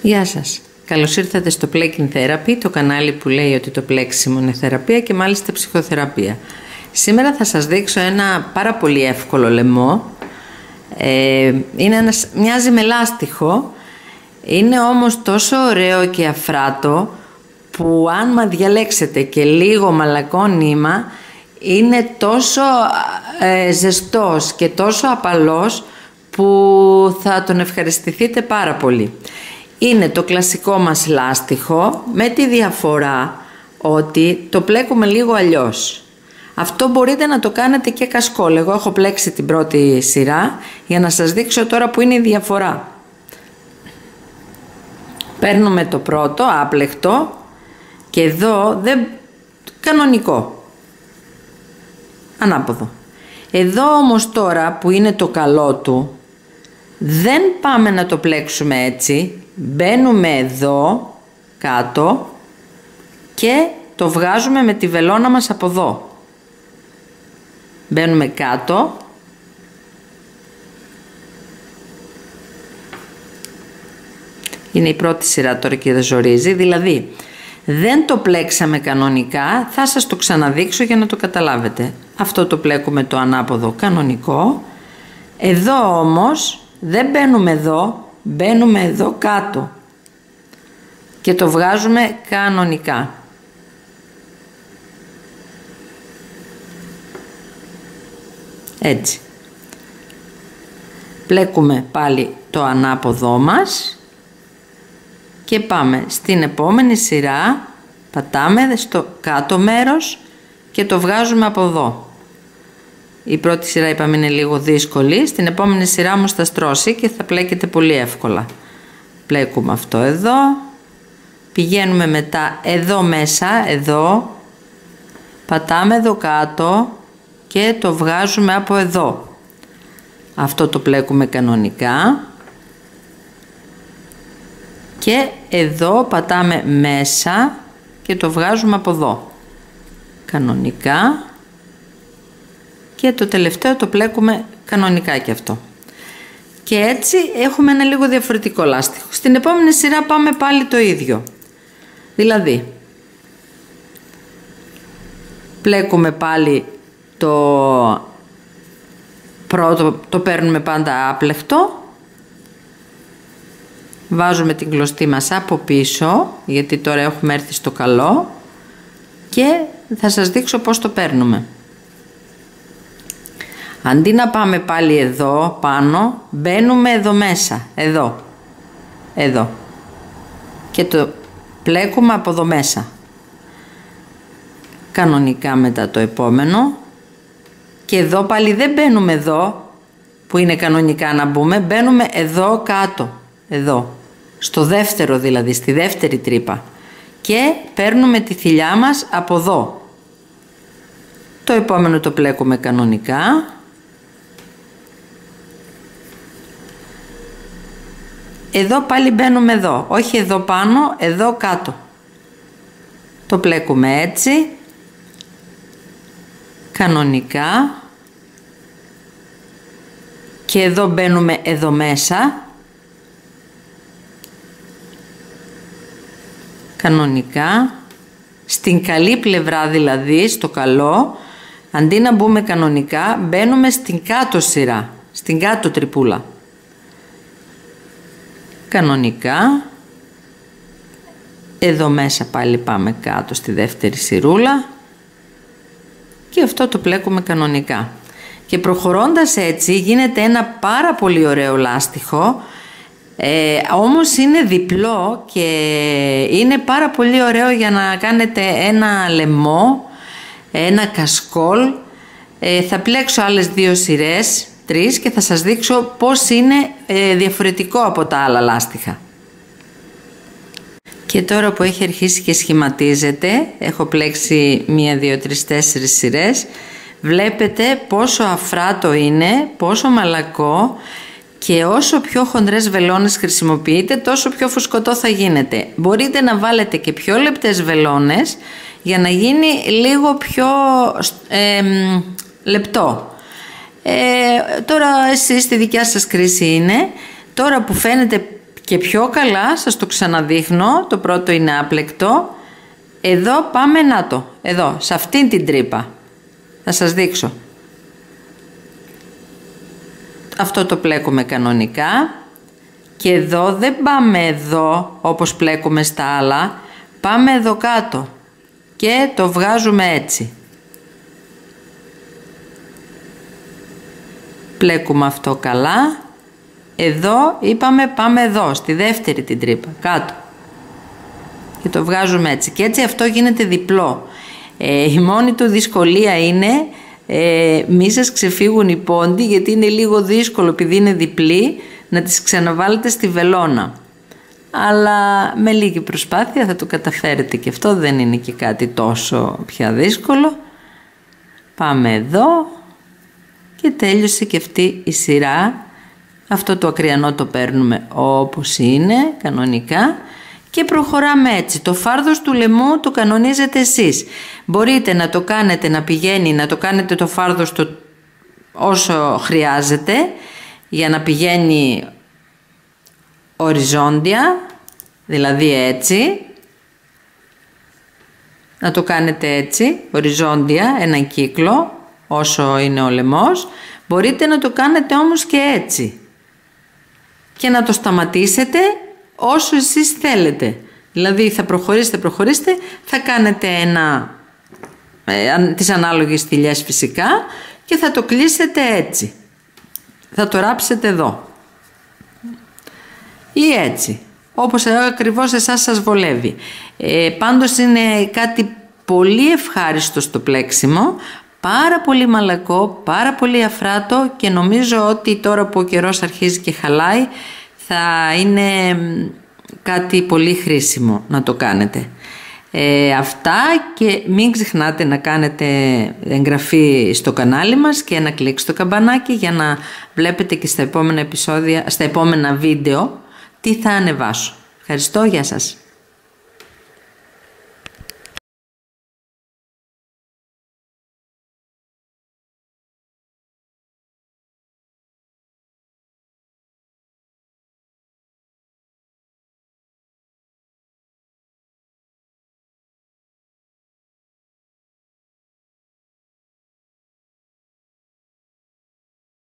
Γεια σας. Καλώς ήρθατε στο Pleking Therapy, το κανάλι που λέει ότι το πλέξιμο είναι θεραπεία και μάλιστα ψυχοθεραπεία. Σήμερα θα σας δείξω ένα πάρα πολύ εύκολο λαιμό. Μοιάζει με λάστιχο, είναι όμως τόσο ωραίο και αφράτο που αν διαλέξετε και λίγο μαλακό νήμα είναι τόσο ζεστός και τόσο απαλός που θα τον ευχαριστηθείτε πάρα πολύ. Είναι το κλασικό μας λάστιχο με τη διαφορά ότι το πλέκουμε λίγο αλλιώς. Αυτό μπορείτε να το κάνετε και κασκόλ. Εγώ έχω πλέξει την πρώτη σειρά για να σας δείξω τώρα που είναι η διαφορά. Παίρνουμε το πρώτο άπλεκτο και εδώ κανονικό, ανάποδο. Εδώ όμως τώρα που είναι το καλό του δεν πάμε να το πλέξουμε έτσι. Μπαίνουμε εδώ κάτω και το βγάζουμε με τη βελόνα μας από εδώ. Μπαίνουμε κάτω είναι η πρώτη σειρά τώρα και δεν ζορίζει, δηλαδή δεν το πλέξαμε κανονικά, θα σας το ξαναδείξω για να το καταλάβετε. Αυτό το πλέκουμε το ανάποδο κανονικό, εδώ όμως δεν μπαίνουμε εδώ, μπαίνουμε εδώ κάτω και το βγάζουμε κανονικά. Έτσι. Πλέκουμε πάλι το ανάποδό μας και πάμε στην επόμενη σειρά, πατάμε στο κάτω μέρος και το βγάζουμε από εδώ. Η πρώτη σειρά είπαμε είναι λίγο δύσκολη, στην επόμενη σειρά όμως θα στρώσει και θα πλέκεται πολύ εύκολα. Πλέκουμε αυτό εδώ, πηγαίνουμε μετά εδώ μέσα, εδώ, πατάμε εδώ κάτω και το βγάζουμε από εδώ. Αυτό το πλέκουμε κανονικά και εδώ πατάμε μέσα και το βγάζουμε από εδώ. Κανονικά. Και το τελευταίο το πλέκουμε κανονικά και αυτό. Και έτσι έχουμε ένα λίγο διαφορετικό λάστιχο. Στην επόμενη σειρά πάμε πάλι το ίδιο. Δηλαδή, πλέκουμε πάλι το πρώτο, το παίρνουμε πάντα άπλεκτο. Βάζουμε την κλωστή μας από πίσω, γιατί τώρα έχουμε έρθει στο καλό. Και θα σας δείξω πώς το παίρνουμε. Αντί να πάμε πάλι εδώ πάνω, μπαίνουμε εδώ μέσα, εδώ και το πλέκουμε από εδώ μέσα. Κανονικά μετά το επόμενο και εδώ πάλι δεν μπαίνουμε εδώ που είναι κανονικά να μπούμε, μπαίνουμε εδώ κάτω, εδώ, στο δεύτερο δηλαδή, στη δεύτερη τρύπα και παίρνουμε τη θηλιά μας από εδώ. Το επόμενο το πλέκουμε κανονικά. Εδώ πάλι μπαίνουμε εδώ, όχι εδώ πάνω, εδώ κάτω. Το πλέκουμε έτσι, κανονικά. Και εδώ μπαίνουμε εδώ μέσα, κανονικά. Στην καλή πλευρά δηλαδή, στο καλό, αντί να μπούμε κανονικά, μπαίνουμε στην κάτω σειρά, στην κάτω τρυπούλα. Κανονικά. Εδώ μέσα πάλι πάμε κάτω στη δεύτερη σειρούλα και αυτό το πλέκουμε κανονικά. Και προχωρώντας έτσι γίνεται ένα πάρα πολύ ωραίο λάστιχο, όμως είναι διπλό και είναι πάρα πολύ ωραίο για να κάνετε ένα λαιμό, ένα κασκόλ. Θα πλέξω άλλες 2 σειρές, 3 και θα σας δείξω πώς είναι διαφορετικό από τα άλλα λάστιχα. Και τώρα που έχει αρχίσει και σχηματίζεται, έχω πλέξει 1, 2, 3, 4 σειρές, βλέπετε πόσο αφράτο είναι, πόσο μαλακό και όσο πιο χοντρές βελόνες χρησιμοποιείτε τόσο πιο φουσκωτό θα γίνεται. Μπορείτε να βάλετε και πιο λεπτές βελόνες για να γίνει λίγο πιο λεπτό. Τώρα εσείς τη δικιά σας κρίση είναι. Τώρα που φαίνεται Και πιο καλά σας το ξαναδείχνω, το πρώτο είναι άπλεκτο. Εδώ πάμε να το, εδώ, σε αυτήν την τρύπα. Θα σας δείξω. Αυτό το πλέκουμε κανονικά. Και εδώ δεν πάμε εδώ όπως πλέκουμε στα άλλα. Πάμε εδώ κάτω. Και το βγάζουμε έτσι. Πλέκουμε αυτό καλά. Εδώ είπαμε πάμε εδώ, στη δεύτερη την τρύπα, κάτω. Και το βγάζουμε έτσι. Και έτσι αυτό γίνεται διπλό. Η μόνη του δυσκολία είναι μη σας ξεφύγουν οι πόντοι, γιατί είναι λίγο δύσκολο επειδή είναι διπλή να τις ξαναβάλετε στη βελόνα. Αλλά με λίγη προσπάθεια θα το καταφέρετε και αυτό δεν είναι και κάτι τόσο πια δύσκολο. Πάμε εδώ και τέλειωσε και αυτή η σειρά. Αυτό το ακριανό το παίρνουμε όπως είναι κανονικά και προχωράμε έτσι. Το φάρδος του λαιμού το κανονίζετε εσείς. Μπορείτε να το κάνετε να πηγαίνει, να το κάνετε το φάρδος όσο χρειάζεται για να πηγαίνει οριζόντια, δηλαδή έτσι. Να το κάνετε έτσι, οριζόντια, έναν κύκλο όσο είναι ο λαιμός. Μπορείτε να το κάνετε όμως και έτσι και να το σταματήσετε όσο εσείς θέλετε. Δηλαδή θα προχωρήσετε, θα κάνετε τις ανάλογες στυλιές φυσικά και θα το κλείσετε έτσι. Θα το ράψετε εδώ. Ή έτσι, όπως ακριβώς εσάς σας βολεύει. Πάντως είναι κάτι πολύ ευχάριστο στο πλέξιμο, πάρα πολύ μαλακό, πάρα πολύ αφράτο και νομίζω ότι τώρα που ο καιρός αρχίζει και χαλάει θα είναι κάτι πολύ χρήσιμο να το κάνετε. Αυτά και μην ξεχνάτε να κάνετε εγγραφή στο κανάλι μας και να κλικ στο καμπανάκι για να βλέπετε και στα επόμενα επεισόδια, στα επόμενα βίντεο τι θα ανεβάσω. Ευχαριστώ, γεια σας.